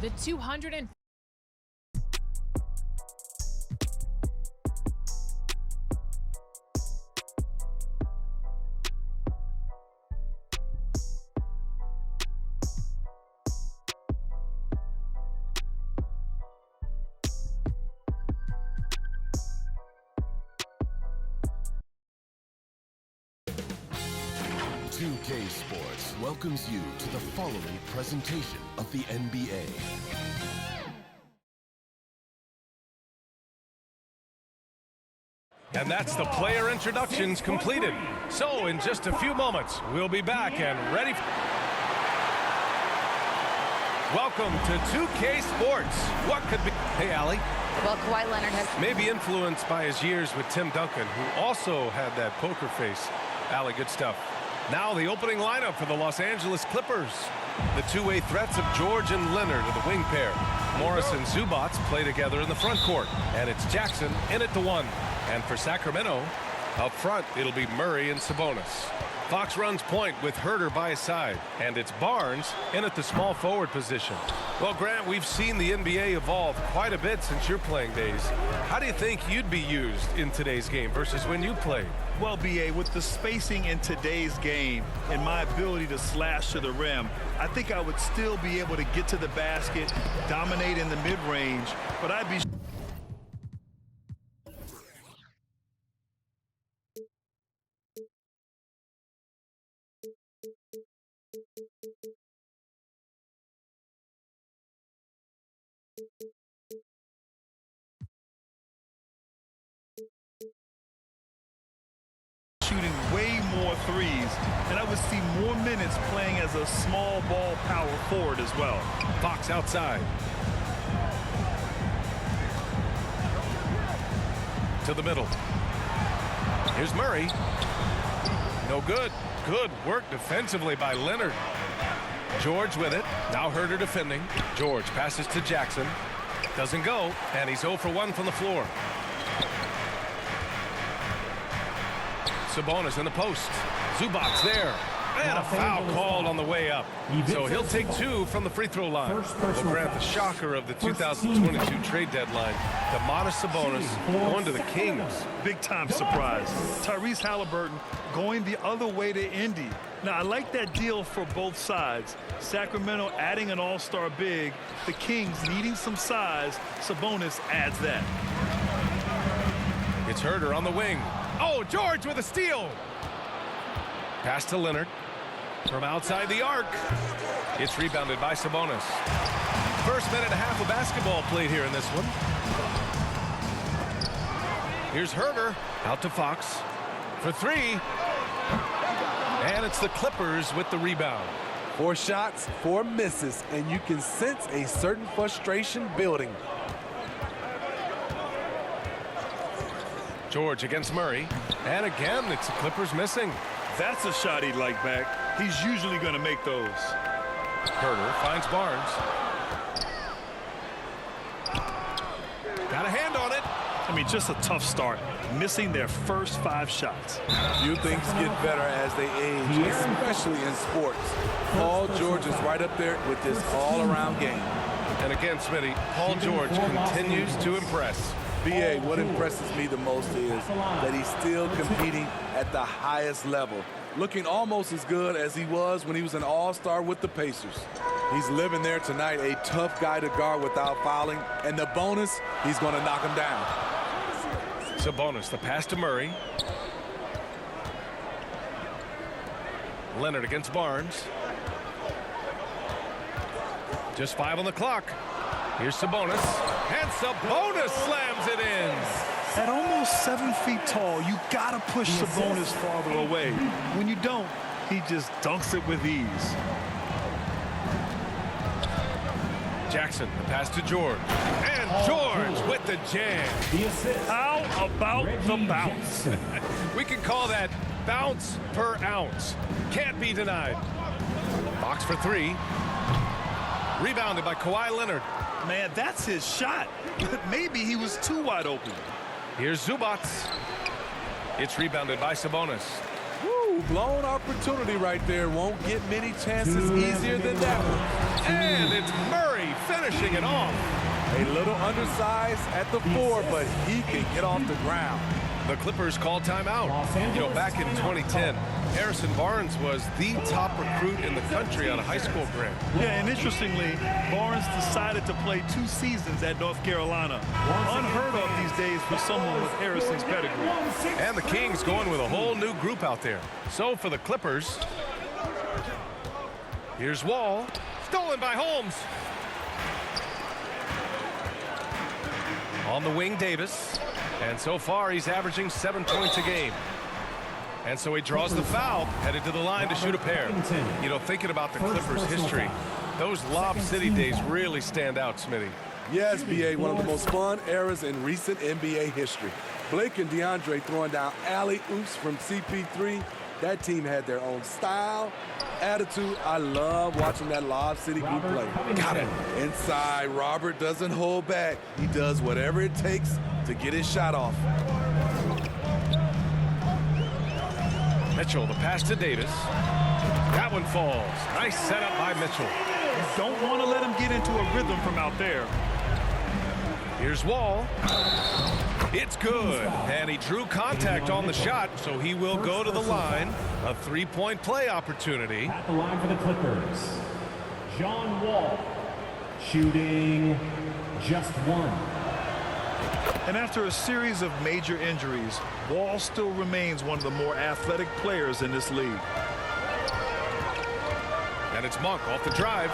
The 200 2K Sports welcomes you to the following presentation of the NBA. And that's the player introductions completed. So in just a few moments, we'll be back and ready. Welcome to 2K Sports. What could be... Hey, Allie. Well, Kawhi Leonard has... Maybe influenced by his years with Tim Duncan, who also had that poker face. Allie, good stuff. Now the opening lineup for the Los Angeles Clippers. The two-way threats of George and Leonard are the wing pair. Morris and Zubac play together in the front court. And it's Jackson in at the one. And for Sacramento, up front, it'll be Murray and Sabonis. Fox runs point with Herter by his side. And it's Barnes in at the small forward position. Well, Grant, we've seen the NBA evolve quite a bit since your playing days. How do you think you'd be used in today's game versus when you played? Well, B.A., with the spacing in today's game and my ability to slash to the rim, I think I would still be able to get to the basket, dominate in the mid-range, but I'd be... shooting way more threes, and I would see more minutes playing as a small ball power forward as well. Fox outside. To the middle. Here's Murray. No good. Good work defensively by Leonard. George with it. Now Herter defending. George passes to Jackson. Doesn't go, and he's 0 for 1 from the floor. Sabonis in the post. Zubac there. And a foul called on the way up. So he'll take 2 from the free throw line. Well, Grant, the shocker of the 2022 trade deadline, Domantas Sabonis going to the Kings. Big time surprise. Tyrese Halliburton going the other way to Indy. Now, I like that deal for both sides. Sacramento adding an all-star big. The Kings needing some size. Sabonis adds that. It's Herter on the wing. Oh, George with a steal. Pass to Leonard. From outside the arc. It's rebounded by Sabonis. First minute and a half of basketball played here in this one. Here's Herter. Out to Fox. For 3. And it's the Clippers with the rebound. 4 shots, 4 misses, and you can sense a certain frustration building. George against Murray. And again, it's the Clippers missing. That's a shot he'd like back. He's usually going to make those. Herter finds Barnes. Got a hand on it. I mean, just a tough start. Missing their first 5 shots. Few things get better as they age, especially in sports. Paul George is right up there with this all-around game. And again, Smitty, Paul George continues to impress. B.A., what impresses me the most is that he's still competing at the highest level, looking almost as good as he was when he was an all-star with the Pacers. He's living there tonight, a tough guy to guard without fouling, and the bonus, he's going to knock him down. Sabonis, the pass to Murray. Leonard against Barnes. Just 5 on the clock. Here's Sabonis. And Sabonis slams it in. At almost 7 feet tall, you got to push Sabonis farther away. When you don't, he just dunks it with ease. Jackson, the pass to George. And George with the jam. How about the bounce? We can call that bounce per ounce. Can't be denied. Fox for 3. Rebounded by Kawhi Leonard. Man, that's his shot. But maybe he was too wide open. Here's Zubac. It's rebounded by Sabonis. Woo, blown opportunity right there. Won't get many chances easier than that one. And it's Murray finishing it off. A little undersized at the 4, but he can get off the ground. The Clippers call timeout. You know, back in 2010, Harrison Barnes was the top recruit in the country on a high school grant. Yeah, and interestingly, Barnes decided to play 2 seasons at North Carolina. Unheard of these days for someone with Harrison's pedigree. And the Kings going with a whole new group out there. So for the Clippers, here's Wall. Stolen by Holmes. On the wing, Davis. And so far, he's averaging 7 points a game. And so he draws the foul, headed to the line to shoot a pair. You know, thinking about the Clippers' history, those Lob City days really stand out, Smitty. Yes, B.A., one of the most fun eras in recent NBA history. Blake and DeAndre throwing down alley-oops from CP3. That team had their own style, attitude. I love watching that Lob City group play. Got it. Inside, Robert doesn't hold back. He does whatever it takes to get his shot off. Mitchell, the pass to Davis. That one falls. Nice setup by Mitchell. You don't want to let him get into a rhythm from out there. Here's Wall. It's good. And he drew contact on the shot, so he will go to the line. A 3-point play opportunity. At the line for the Clippers, John Wall, shooting just 1. And after a series of major injuries, Wall still remains one of the more athletic players in this league. And it's Monk off the drive.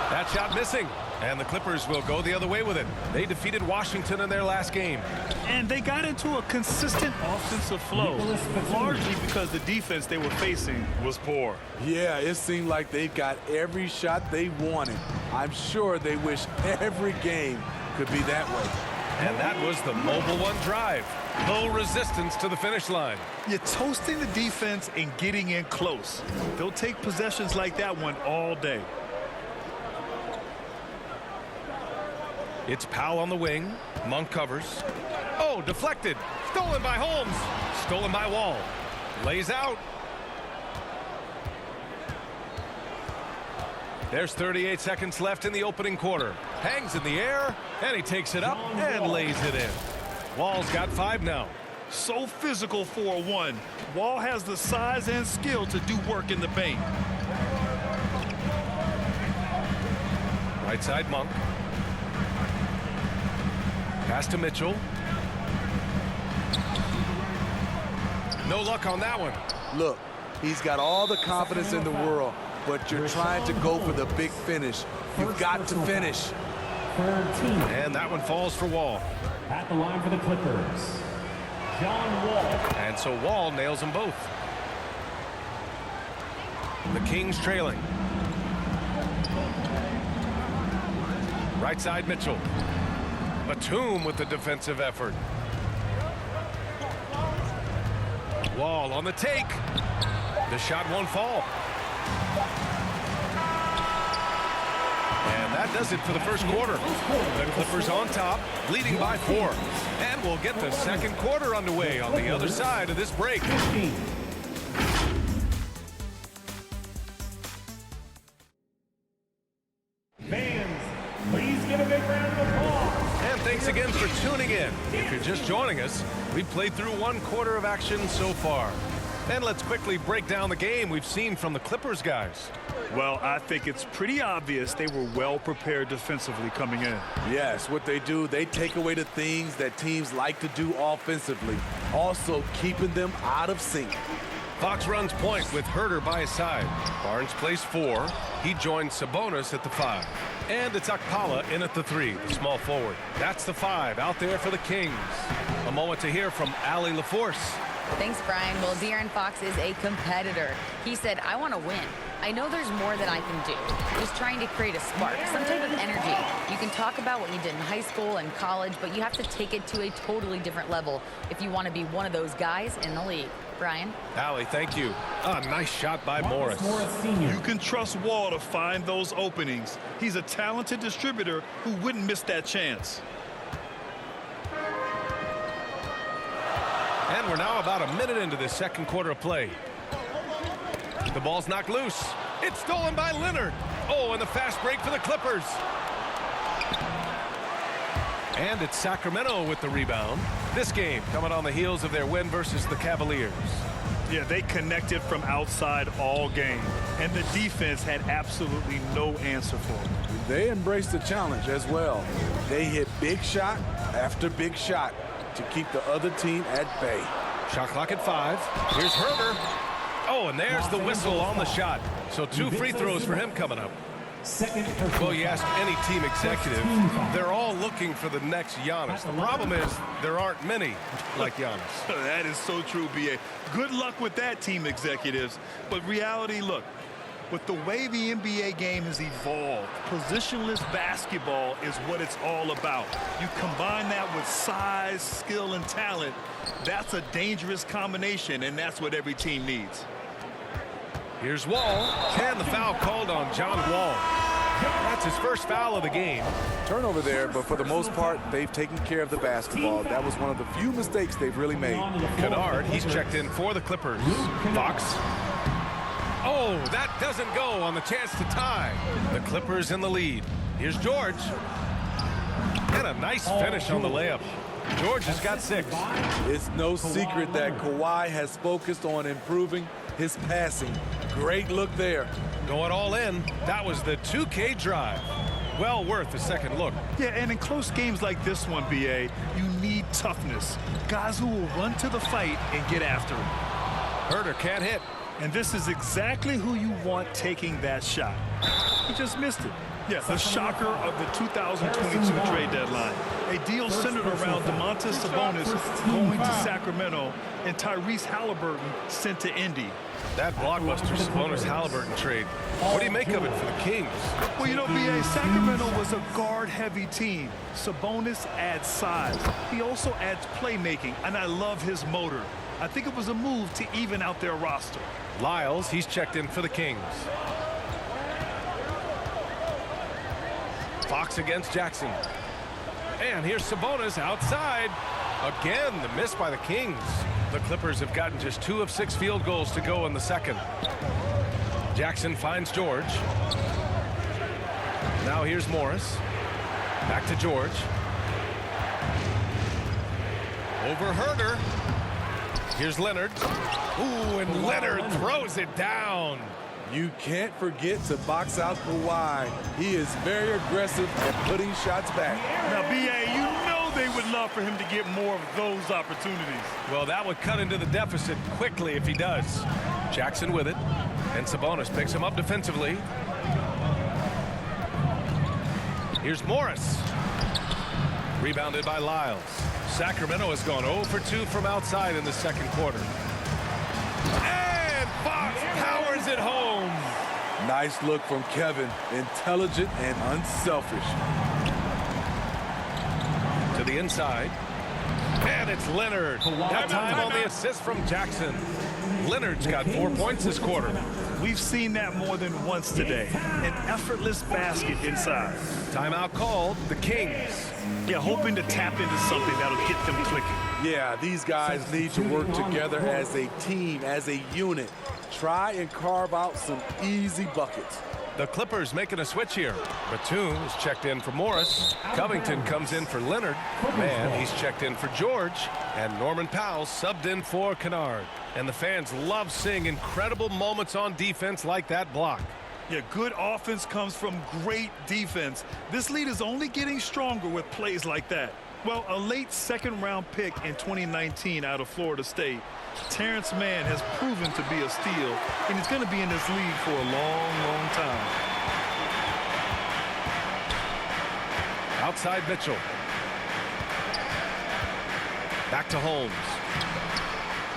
That shot missing. And the Clippers will go the other way with it. They defeated Washington in their last game. And they got into a consistent offensive flow, largely because the defense they were facing was poor. Yeah, it seemed like they got every shot they wanted. I'm sure they wish every game could be that way. And that was the Mobile One drive. Low resistance to the finish line. You're toasting the defense and getting in close. They'll take possessions like that one all day. It's Powell on the wing. Monk covers. Oh, deflected. Stolen by Holmes. Stolen by Wall. Lays out. There's 38 seconds left in the opening quarter. Hangs in the air, and he takes it up and lays it in. Wall's got 5 now. So physical for a 1. Wall has the size and skill to do work in the paint. Right side, Monk. Pass to Mitchell. No luck on that one. Look, he's got all the confidence in the world, but you're trying to go for the big finish. You've got to finish. And that one falls for Wall. At the line for the Clippers, John Wall. And so Wall nails them both. The Kings trailing. Right side, Mitchell. Batum with the defensive effort. Wall on the take. The shot won't fall. And that does it for the first quarter. The Clippers on top, leading by 4. And we'll get the second quarter underway on the other side of this break. Fans, please give a big round of applause. And thanks again for tuning in. If you're just joining us, we've played through 1 quarter of action so far. And let's quickly break down the game we've seen from the Clippers guys. Well, I think it's pretty obvious they were well prepared defensively coming in. Yes, what they do, they take away the things that teams like to do offensively, also keeping them out of sync. Fox runs point with Herter by his side. Barnes plays 4. He joins Sabonis at the 5. And it's Akpala in at the 3, the small forward. That's the 5 out there for the Kings. A moment to hear from Allie LaForce. Thanks, Brian. Well, De'Aaron Fox is a competitor. He said, I want to win. I know there's more that I can do. Just trying to create a spark, some type of energy. You can talk about what you did in high school and college, but you have to take it to a totally different level if you want to be one of those guys in the league. Brian? Allie, thank you. A nice shot by Morris. You can trust Wall to find those openings. He's a talented distributor who wouldn't miss that chance. And we're now about a minute into this second quarter of play. The ball's knocked loose. It's stolen by Leonard. Oh, and the fast break for the Clippers. And it's Sacramento with the rebound. This game coming on the heels of their win versus the Cavaliers. Yeah, they connected from outside all game, and the defense had absolutely no answer for them. They embraced the challenge as well. They hit big shot after big shot to keep the other team at bay. Shot clock at 5. Here's Herder. Oh, and there's the whistle on the shot. So 2 free throws for him coming up. Well, you ask any team executive, they're all looking for the next Giannis. The problem is there aren't many like Giannis. That is so true, B.A. Good luck with that, team executives. But reality, look, with the way the NBA game has evolved, positionless basketball is what it's all about. You combine that with size, skill, and talent, that's a dangerous combination, and that's what every team needs. Here's Wall, and the foul called on John Wall. That's his first foul of the game. Turnover there, but for the most part, they've taken care of the basketball. That was one of the few mistakes they've really made. Kennard, he's checked in for the Clippers. Fox. Oh, that doesn't go on the chance to tie. The Clippers in the lead. Here's George. And a nice finish on the layup. George has got 6. It's no secret that Kawhi has focused on improving his passing. Great look there. Going all in. That was the 2K drive. Well worth a second look. Yeah, and in close games like this one, B.A., you need toughness. Guys who will run to the fight and get after it. Herder can't hit. And this is exactly who you want taking that shot. He just missed it. Yeah, the shocker of the 2022 trade deadline. A deal centered around Domantas Sabonis going to Sacramento and Tyrese Halliburton sent to Indy. That blockbuster Sabonis-Halliburton trade. What do you make of it for the Kings? Well, you know, B.A., Sacramento was a guard-heavy team. Sabonis adds size. He also adds playmaking, and I love his motor. I think it was a move to even out their roster. Lyles, he's checked in for the Kings. Fox against Jackson. And here's Sabonis outside. Again, the miss by the Kings. The Clippers have gotten just 2 of 6 field goals to go in the second. Jackson finds George. Now here's Morris. Back to George. Over Herder. Here's Leonard. Ooh, and Leonard throws it down. You can't forget to box out Kawhi. He is very aggressive at putting shots back. Now, B.A., you know they would love for him to get more of those opportunities. Well, that would cut into the deficit quickly if he does. Jackson with it. And Sabonis picks him up defensively. Here's Morris. Rebounded by Lyles. Sacramento has gone 0 for 2 from outside in the second quarter. And Fox powers it home. Nice look from Kevin. Intelligent and unselfish. To the inside. And it's Leonard. That time on the assist from Jackson. Leonard's got 4 points this quarter. We've seen that more than once today. An effortless basket inside. Timeout called. The Kings. Yeah, hoping to tap into something that'll get them clicking. Yeah, these guys need to work together as a team, as a unit. Try and carve out some easy buckets. The Clippers making a switch here. Batum is checked in for Morris. Covington comes in for Leonard. Man, he's checked in for George. And Norman Powell subbed in for Kennard. And the fans love seeing incredible moments on defense like that block. Yeah, good offense comes from great defense. This lead is only getting stronger with plays like that. Well, a late second-round pick in 2019 out of Florida State, Terrence Mann has proven to be a steal, and he's going to be in this league for a long, long time. Outside Mitchell. Back to Holmes.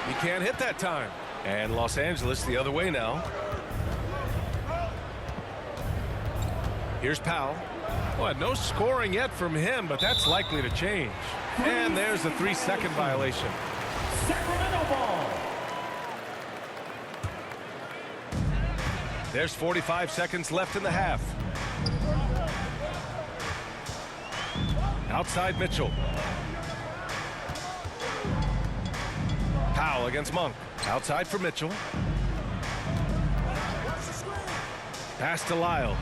He can't hit that time. And Los Angeles the other way now. Here's Powell. Well, no scoring yet from him, but that's likely to change. And there's a 3-second violation. Sacramento ball. There's 45 seconds left in the half. Outside Mitchell. Powell against Monk. Outside for Mitchell. Pass to Lyles.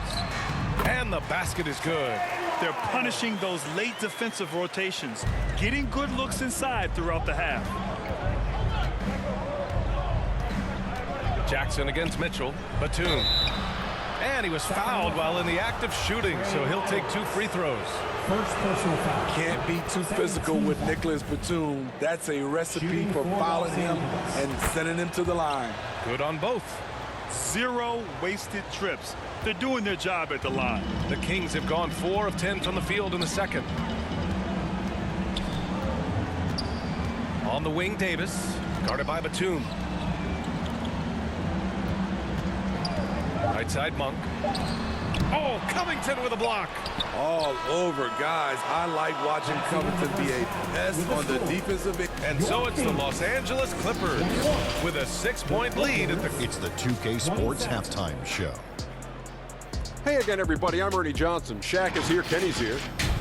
And the basket is good. They're punishing those late defensive rotations, getting good looks inside throughout the half. Jackson against Mitchell. Batum. And he was fouled while in the act of shooting, so he'll take 2 free throws. First personal foul. Can't be too physical with Nicholas Batum. That's a recipe for fouling him and sending him to the line. Good on both. 0 wasted trips. They're doing their job at the line. The Kings have gone 4 of 10 from the field in the second. On the wing, Davis, guarded by Batum. Right side, Monk. Oh, Covington with a block. All over, guys. I like watching Covington be a pest on the defensive end. And so it's the Los Angeles Clippers with a 6-point lead at the... It's the 2K Sports Halftime Show. Hey again, everybody. I'm Ernie Johnson. Shaq is here. Kenny's here.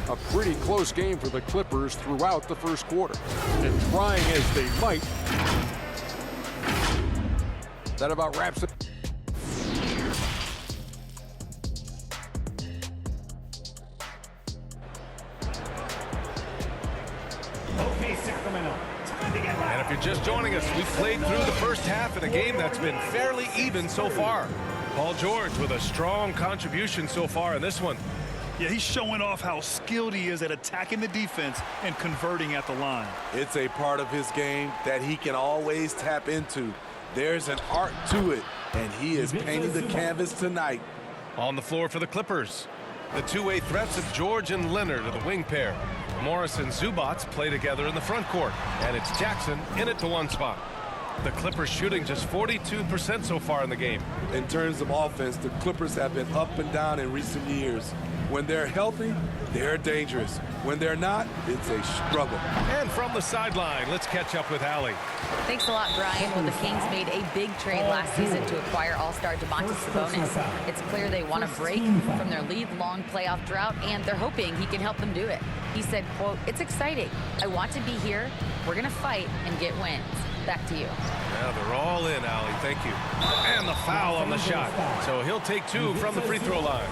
A pretty close game for the Clippers throughout the first quarter. And trying as they might, that about wraps it. Okay, Sacramento. Time to get loud. And if you're just joining us, we've played through the first half in a game that's been fairly even so far. Paul George with a strong contribution so far in this one. Yeah, he's showing off how skilled he is at attacking the defense and converting at the line. It's a part of his game that he can always tap into. There's an art to it, and he is painting the canvas tonight. On the floor for the Clippers, the two-way threats of George and Leonard are the wing pair. Morris and Zubats play together in the front court, and it's Jackson in at the 1 spot. The Clippers shooting just 42% so far in the game. In terms of offense, the Clippers have been up and down in recent years. When they're healthy, they're dangerous. When they're not, it's a struggle. And from the sideline, let's catch up with Allie. Thanks a lot, Brian. Well, the Kings made a big trade last season to acquire all-star Domantas Sabonis. It's clear they want to break from their lead-long playoff drought, and they're hoping he can help them do it. He said, quote, "It's exciting. I want to be here. We're going to fight and get wins." Back to you. Yeah, they're all in, Allie. Thank you. And the foul on the shot. So he'll take 2 from the free throw line.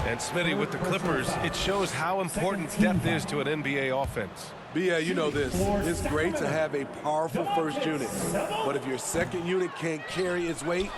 And Smitty, with the Clippers, it shows how important depth is to an NBA offense. Yeah, you know this. It's great to have a powerful first unit. But if your second unit can't carry its weight,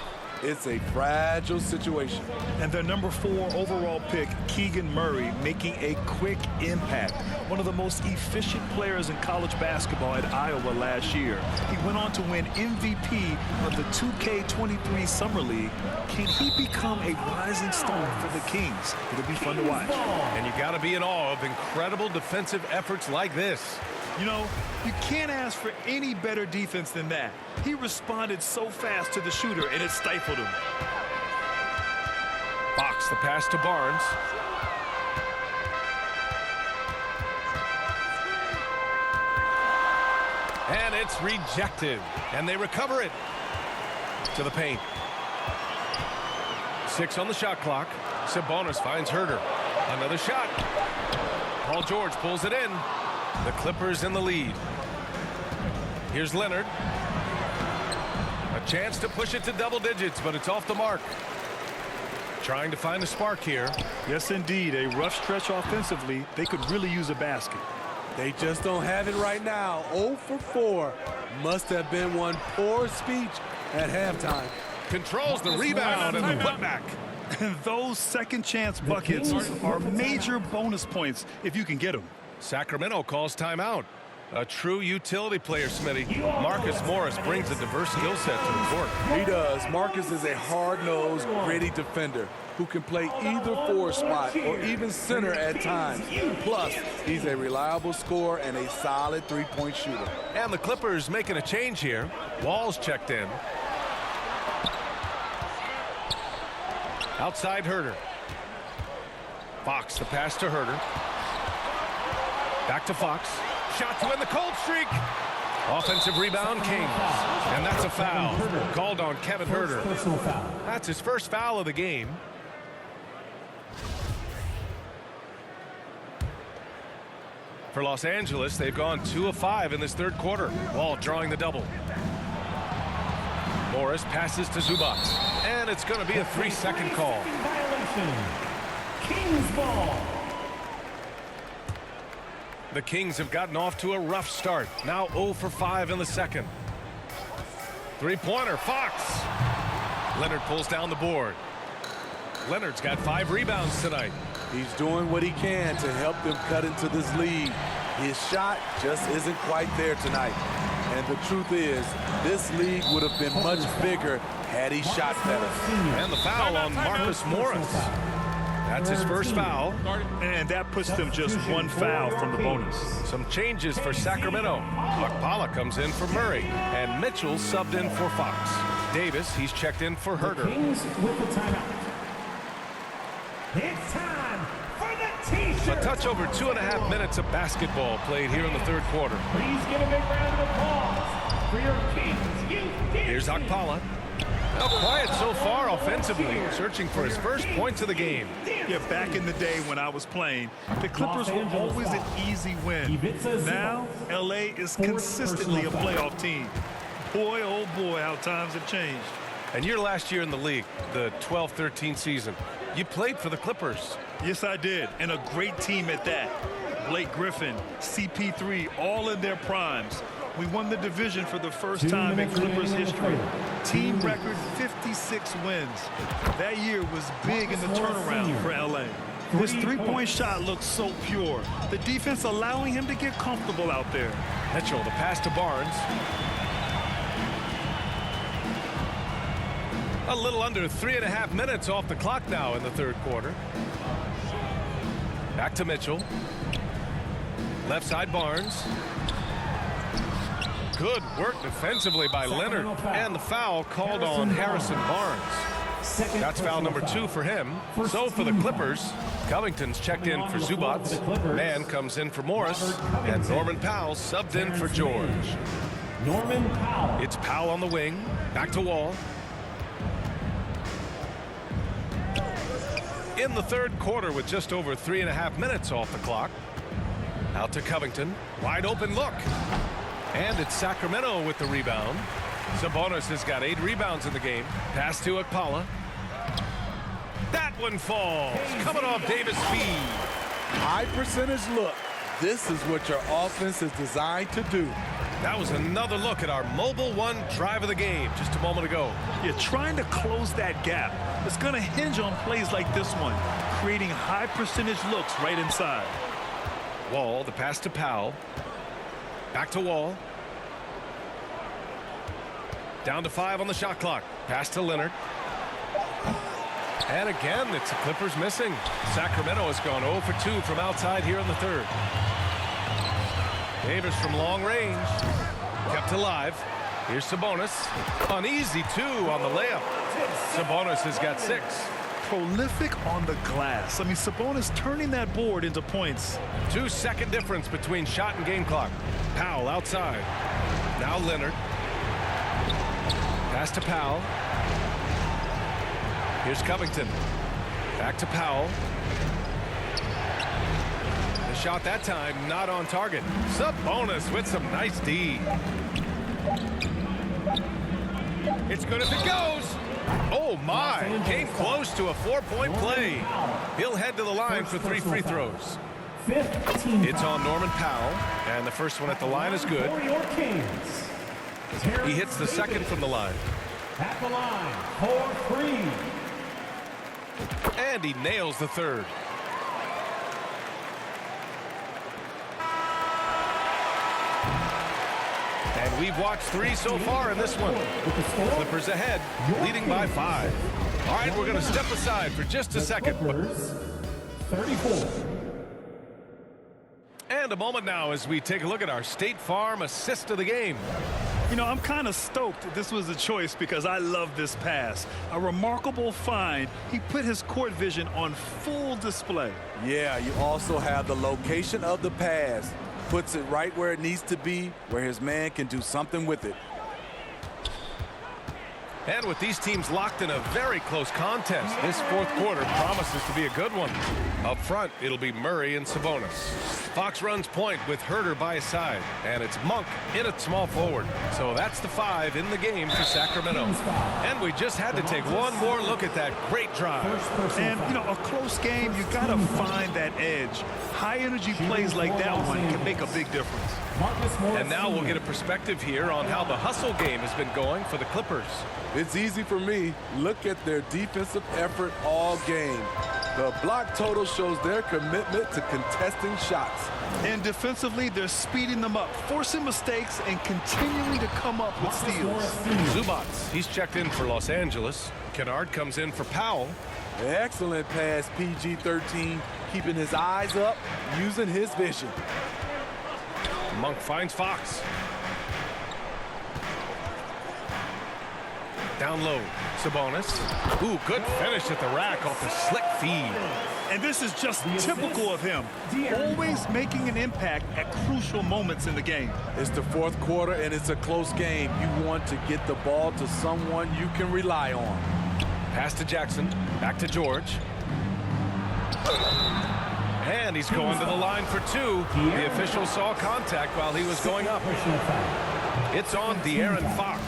it's a fragile situation. And their number 4 overall pick, Keegan Murray, making a quick impact. One of the most efficient players in college basketball at Iowa last year. He went on to win MVP of the 2K23 Summer League. Can he become a rising star for the Kings? It'll be fun to watch. And you got to be in awe of incredible defensive efforts like this. You know, you can't ask for any better defense than that. He responded so fast to the shooter, and it stifled him. Fox, the pass to Barnes. And it's rejected. And they recover it to the paint. 6 on the shot clock. Sabonis finds Herter. Another shot. Paul George pulls it in. The Clippers in the lead. Here's Leonard. A chance to push it to double digits, but it's off the mark. Trying to find a spark here. Yes, indeed. A rough stretch offensively. They could really use a basket. They just don't have it right now. 0 for 4. Must have been one poor speech at halftime. Controls the rebound and the putback. And those second chance buckets are major bonus points if you can get them. Sacramento calls timeout. A true utility player, Smitty. Marcus Morris brings a diverse skill set to the court. He does. Marcus is a hard-nosed, gritty defender who can play either 4 spot or even center at times. Plus, he's a reliable scorer and a solid 3-point shooter. And the Clippers making a change here. Wall's checked in. Outside Herter. Fox, the pass to Herter. Back to Fox. Shot to end the cold streak. Offensive rebound, Kings. And that's a foul. Called on Kevin Herter. That's his first foul of the game. For Los Angeles, they've gone 2 of 5 in this third quarter. Wall drawing the double. Morris passes to Zubats. And it's going to be a 3-second call. Kings ball. The Kings have gotten off to a rough start. Now 0 for 5 in the second. Three-pointer, Fox. Leonard pulls down the board. Leonard's got 5 rebounds tonight. He's doing what he can to help them cut into this lead. His shot just isn't quite there tonight. And the truth is, this league would have been much bigger had he shot better. And the foul on Marcus Morris. That's his first foul. And that puts them just 1 foul from the bonus. Some changes for Sacramento. Akpala comes in for Murray, and Mitchell subbed in for Fox. Davis, he's checked in for Herter. Kings with the timeout. It's time for the T-shirt. A touch over 2.5 minutes of basketball played here in the third quarter. Please give a big round of applause for your Kings. Here's Akpala. Now quiet so far offensively, searching for his first points of the game. Yeah, back in the day when I was playing, the Clippers were always an easy win. Now, LA is consistently a playoff team. Boy, oh boy, how times have changed. And your last year in the league, the 12-13 season, you played for the Clippers. Yes, I did, and a great team at that. Blake Griffin, CP3, all in their primes. We won the division for the first time in Clippers history. Team record 56 wins. That year was big in the turnaround for LA. His three-point shot looks so pure. The defense allowing him to get comfortable out there. Mitchell, the pass to Barnes. A little under 3.5 minutes off the clock now in the third quarter. Back to Mitchell. Left side Barnes. Good work defensively by Leonard. And the foul called on Harrison Barnes. That's foul number 2 for him. So for the Clippers, Covington's checked in for Zubats. Mann comes in for Morris. And Norman Powell subbed in for George. Norman Powell. It's Powell on the wing. Back to Wall. In the third quarter with just over 3.5 minutes off the clock. Out to Covington. Wide open look. And it's Sacramento with the rebound. Sabonis has got 8 rebounds in the game. Pass to Akpala. That one falls. Coming off Davis' feed. High percentage look. This is what your offense is designed to do. That was another look at our mobile one drive of the game just a moment ago. You're trying to close that gap. It's going to hinge on plays like this one, creating high percentage looks right inside. Wall, the pass to Powell. Back to Wall. Down to 5 on the shot clock. Pass to Leonard. And again, it's the Clippers missing. Sacramento has gone 0 for 2 from outside here in the third. Davis from long range. Kept alive. Here's Sabonis. An easy 2 on the layup. Sabonis has got 6. Prolific on the glass. I mean, Sabonis turning that board into points. 2-second difference between shot and game clock. Powell outside. Now Leonard. Pass to Powell. Here's Covington. Back to Powell. The shot that time not on target. Sabonis with some nice D. It's good if it goes. Oh my, came close to a 4-point play. He'll head to the line for 3 free throws. It's on Norman Powell, and the first one at the line is good. He hits the second from the line. At the line for 3. And he nails the third. And we've watched 3 so far in this one. Clippers ahead, leading by 5. All right, we're going to step aside for just a second. 34. And a moment now as we take a look at our State Farm assist of the game. You know, I'm kind of stoked this was a choice because I love this pass. A remarkable find. He put his court vision on full display. Yeah, you also have the location of the pass. Puts it right where it needs to be, where his man can do something with it. And with these teams locked in a very close contest, this fourth quarter promises to be a good one. Up front, it'll be Murray and Sabonis. Fox runs point with Herder by his side, and it's Monk in at small forward. So that's the 5 in the game for Sacramento. And we just had to take one more look at that great drive. And, you know, a close game, you got to find that edge. High-energy plays like that one can make a big difference. And now we'll get a perspective here on how the hustle game has been going for the Clippers. It's easy for me. Look at their defensive effort all game. The block total shows their commitment to contesting shots. And defensively, they're speeding them up, forcing mistakes, and continuing to come up with steals. Zubats, he's checked in for Los Angeles. Kennard comes in for Powell. Excellent pass, PG-13, keeping his eyes up, using his vision. Monk finds Fox. Down low, Sabonis. Ooh, good finish at the rack off the slick feed. And this is just typical of him, always making an impact at crucial moments in the game. It's the fourth quarter, and it's a close game. You want to get the ball to someone you can rely on. Pass to Jackson, back to George. And he's going to the line for 2. The official saw contact while he was going up. It's on De'Aaron Fox.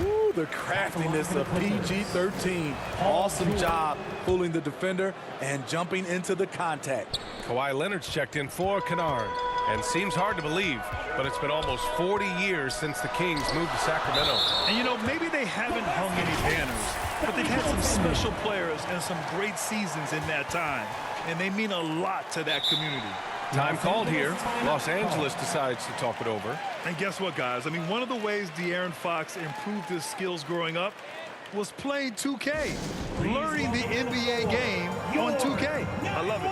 Ooh, the craftiness of PG-13. Awesome job fooling the defender and jumping into the contact. Kawhi Leonard's checked in for Kennard. And seems hard to believe, but it's been almost 40 years since the Kings moved to Sacramento. And, you know, maybe they haven't hung any banners, but they've had some special players and some great seasons in that time. And they mean a lot to that community. Time called here. Los Angeles decides to talk it over. And guess what, guys? I mean, one of the ways De'Aaron Fox improved his skills growing up was playing 2K, learning the NBA game on 2K. I love it.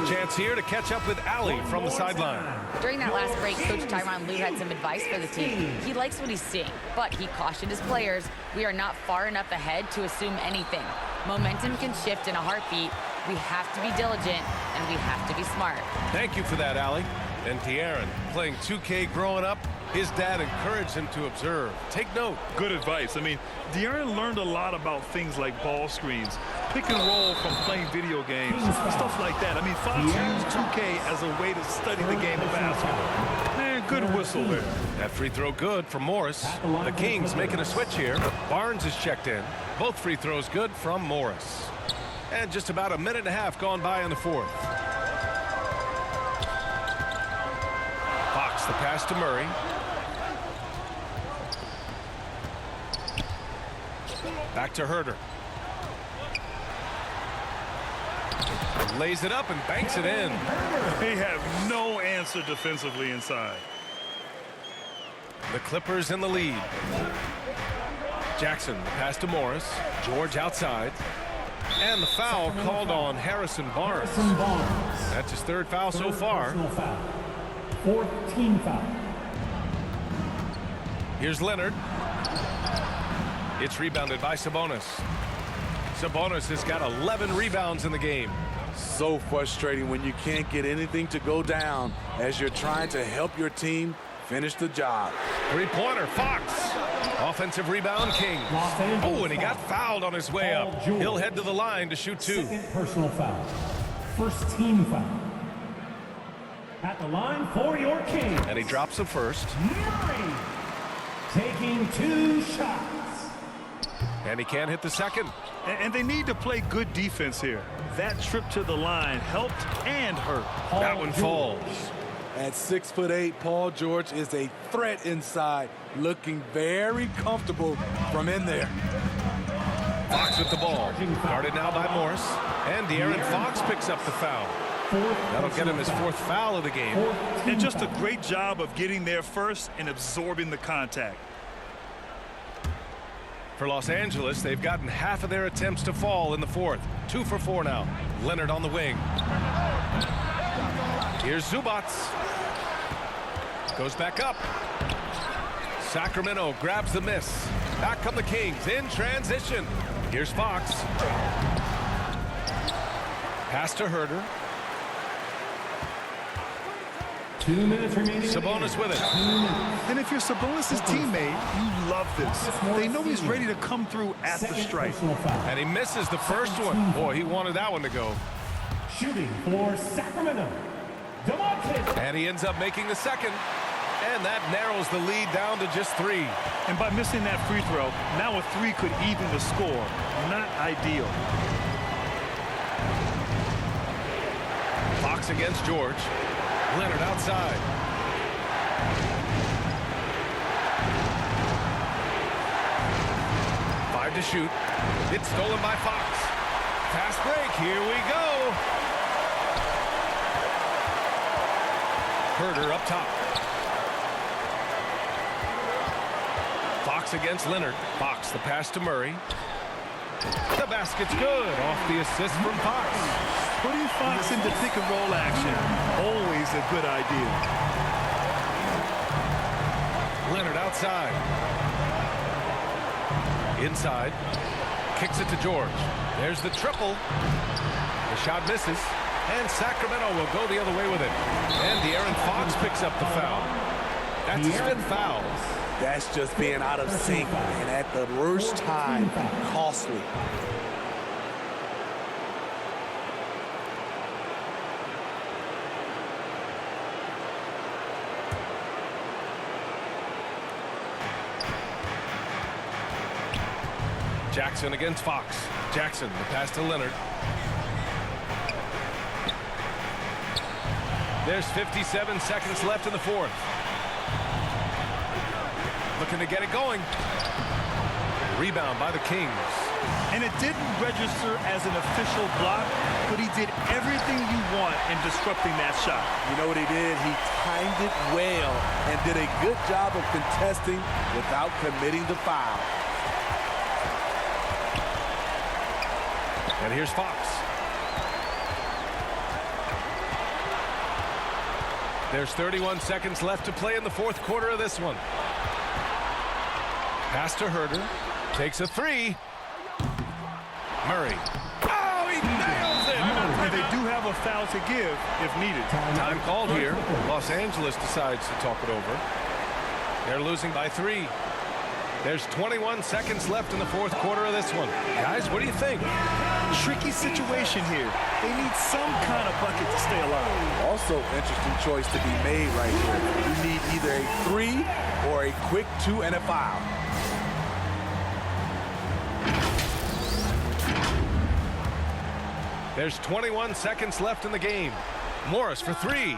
A chance here to catch up with Allie from the sideline. During that last break, Coach Tyronn Lue had some advice for the team. He likes what he's seeing, but he cautioned his players, we are not far enough ahead to assume anything. Momentum can shift in a heartbeat. We have to be diligent, and we have to be smart. Thank you for that, Allie. And De'Aaron, playing 2K growing up, his dad encouraged him to observe. Take note. Good advice. I mean, De'Aaron learned a lot about things like ball screens, pick and roll from playing video games, stuff like that. I mean, Fox used 2K as a way to study the game of basketball. Man, good whistle there. That free throw good for Morris. The Kings making a switch here. Barnes is checked in. Both free throws good from Morris. And just about a minute and a half gone by in the fourth. Fox the pass to Murray. Back to Herder. Lays it up and banks it in. They have no answer defensively inside. The Clippers in the lead. Jackson, the pass to Morris. George outside. And the foul called on Harrison Barnes. That's his third foul so far. Fourth team foul. Here's Leonard. It's rebounded by Sabonis. Sabonis has got 11 rebounds in the game. So frustrating when you can't get anything to go down as you're trying to help your team finish the job. Three-pointer, Fox. Offensive rebound, King. Oh, and he got fouled on his way up. He'll head to the line to shoot 2. Second personal foul. First team foul. At the line for your Kings. And he drops the first. Murray taking 2 shots. And he can't hit the second. And they need to play good defense here. That trip to the line helped and hurt. That one falls. At 6'8", Paul George is a threat inside, looking very comfortable from in there. Fox with the ball. Guarded now by Morris. And De'Aaron Fox picks up the foul. That'll get him his 4th foul of the game. And just a great job of getting there first and absorbing the contact. For Los Angeles, they've gotten half of their attempts to fall in the fourth. 2 for 4 now. Leonard on the wing. Here's Zubats. Goes back up. Sacramento grabs the miss. Back come the Kings in transition. Here's Fox. Pass to Herder. 2 minutes remaining. Sabonis with it. And if you're Sabonis' teammate, you love this. They know he's ready to come through at the stripe. And he misses the first one. Boy, he wanted that one to go. Shooting for Sacramento, DeMontis. And he ends up making the second. And that narrows the lead down to just 3. And by missing that free throw, now a 3 could even the score. Not ideal. Fox against George. Leonard outside. Five to shoot. It's stolen by Fox. Fast break. Here we go. Herder up top. Fox against Leonard. Fox the pass to Murray. The basket's good. Off the assist from Fox. Putting Fox into pick and roll action, always a good idea. Leonard outside. Inside. Kicks it to George. There's the triple. The shot misses. And Sacramento will go the other way with it. And De'Aaron Fox picks up the foul. That's his 5th foul. That's just being out of sync, and at the worst time, costly. Jackson against Fox. Jackson, the pass to Leonard. There's 57 seconds left in the 4th. Looking to get it going. Rebound by the Kings. And it didn't register as an official block, but he did everything you want in disrupting that shot. You know what he did? He timed it well and did a good job of contesting without committing the foul. And here's Fox. There's 31 seconds left to play in the 4th quarter of this one. Pass to Herder. Takes a 3. Murray. Oh, he nails it! And they do have a foul to give if needed. Time called here. Los Angeles decides to talk it over. They're losing by 3. There's 21 seconds left in the 4th quarter of this one. Guys, what do you think? Tricky situation here. They need some kind of bucket to stay alive. Also, interesting choice to be made right here. You need either a 3 or a quick 2 and a foul. There's 21 seconds left in the game. Morris for 3.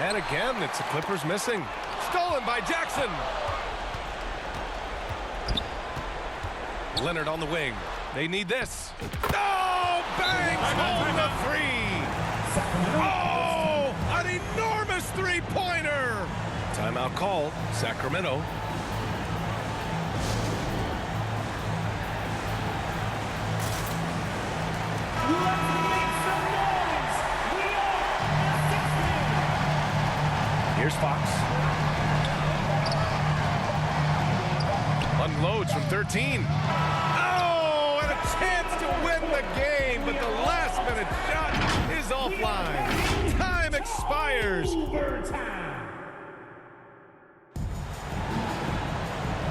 And again, it's the Clippers missing. Stolen by Jackson. Leonard on the wing. They need this. Oh, bangs home the 3. Oh, an enormous 3-pointer. Timeout called. Sacramento. Here's Fox. Unloads from 13. Oh, and a chance to win the game, but the last-minute shot is offline. Time expires.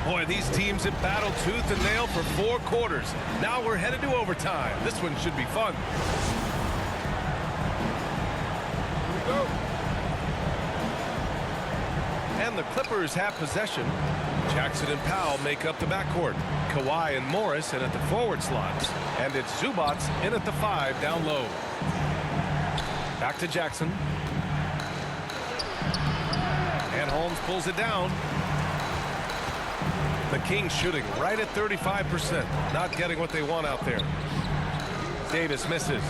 Boy, these teams have battled tooth and nail for 4 quarters. Now we're headed to overtime. This one should be fun. Here we go. And the Clippers have possession. Jackson and Powell make up the backcourt. Kawhi and Morris in at the forward slots. And it's Zubats in at the 5 down low. Back to Jackson. And Holmes pulls it down. The Kings shooting right at 35%. Not getting what they want out there. Davis misses.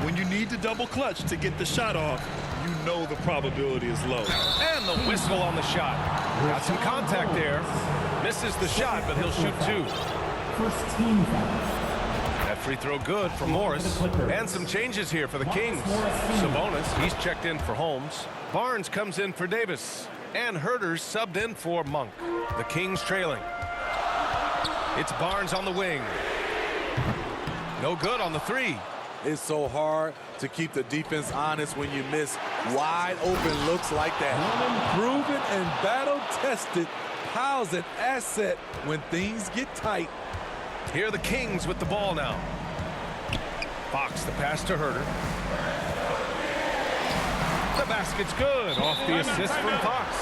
When you need to double clutch to get the shot off, you know the probability is low. And the whistle on the shot. Got some contact there. Misses the shot, but he'll shoot 2. First team foul. That free throw good for Morris. And some changes here for the Kings. Sabonis, he's checked in for Holmes. Barnes comes in for Davis. And Herder's subbed in for Monk. The Kings trailing. It's Barnes on the wing. No good on the 3. It's so hard to keep the defense honest when you miss wide open looks like that. Proven and battle-tested. Powell's an asset when things get tight. Here are the Kings with the ball now. Fox, the pass to Herder. The basket's good off the assist from Fox.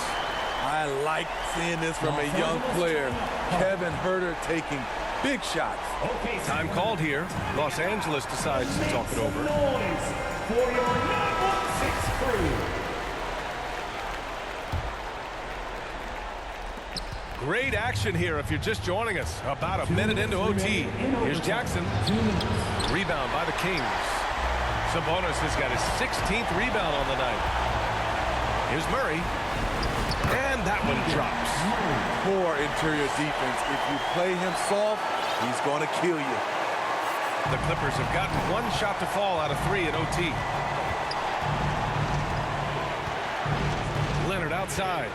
I like seeing this from a young player. Kevin Herder taking big shots. Time called here. Los Angeles decides to talk it over. For your 9-1-6 crew. Great action here if you're just joining us. About a minute into OT. Here's Jackson. Rebound by the Kings. Sabonis has got his 16th rebound on the night. Here's Murray. And that one drops. Poor interior defense. If you play him soft, he's going to kill you. The Clippers have gotten one shot to fall out of 3 in OT. Leonard outside.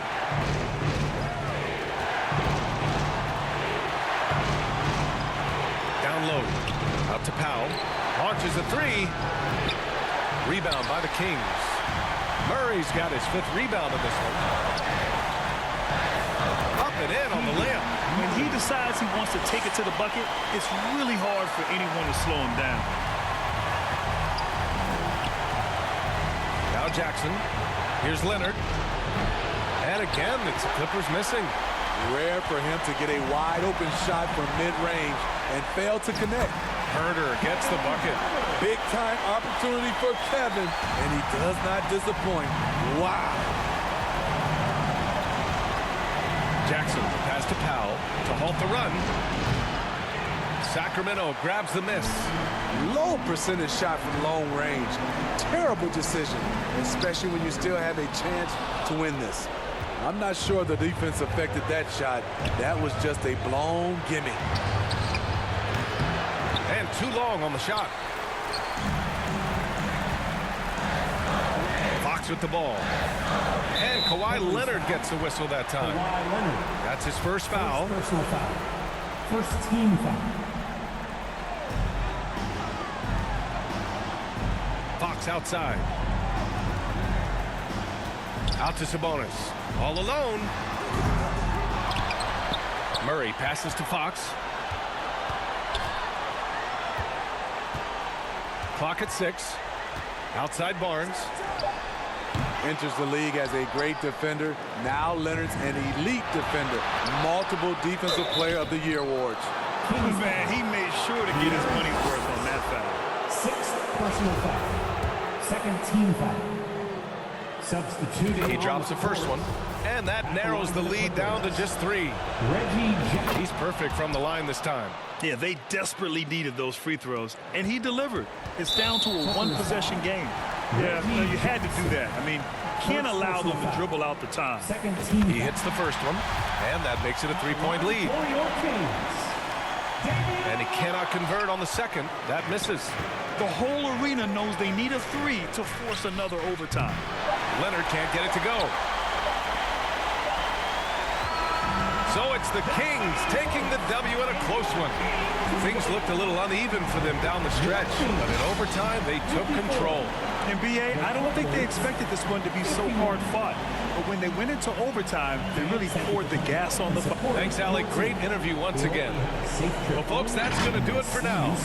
Down low. Out to Powell. Launches a 3. Rebound by the Kings. Murray's got his 5th rebound in this one. Up and in on the layup. When he decides he wants to take it to the bucket, it's really hard for anyone to slow him down. Now Jackson. Here's Leonard. And again, it's the Clippers missing. Rare for him to get a wide open shot from mid-range and fail to connect. Herder gets the bucket. Big time opportunity for Kevin, and he does not disappoint. Wow. Jackson, pass to Powell to halt the run. Sacramento grabs the miss. Low percentage shot from long range. Terrible decision, especially when you still have a chance to win this. I'm not sure the defense affected that shot. That was just a blown gimme. And too long on the shot. Fox with the ball. And Kawhi Leonard gets the whistle that time. That's his first foul. Personal foul. First team foul. Fox outside. Out to Sabonis. All alone. Murray passes to Fox. Clock at 6. Outside Barnes. Enters the league as a great defender. Now Leonard's an elite defender. Multiple Defensive Player of the Year awards. Man, he made sure to get his money's worth on that foul. 6th personal foul. Second team foul. Substituting. He drops the first one. And that narrows the lead down to just 3. He's perfect from the line this time. Yeah, they desperately needed those free throws, and he delivered. It's down to a one-possession game. Yeah, you had to do that. I mean, can't allow them to dribble out the time. He hits the first one, and that makes it a 3-point lead. And he cannot convert on the second. That misses. The whole arena knows they need a 3 to force another overtime. Leonard can't get it to go. So it's the Kings taking the W in a close one. Things looked a little uneven for them down the stretch, but in overtime, they took control. And B.A., I don't think they expected this one to be so hard-fought. But when they went into overtime, they really poured the gas on the fire. Thanks, Alec. Great interview once again. Well, folks, that's going to do it for now.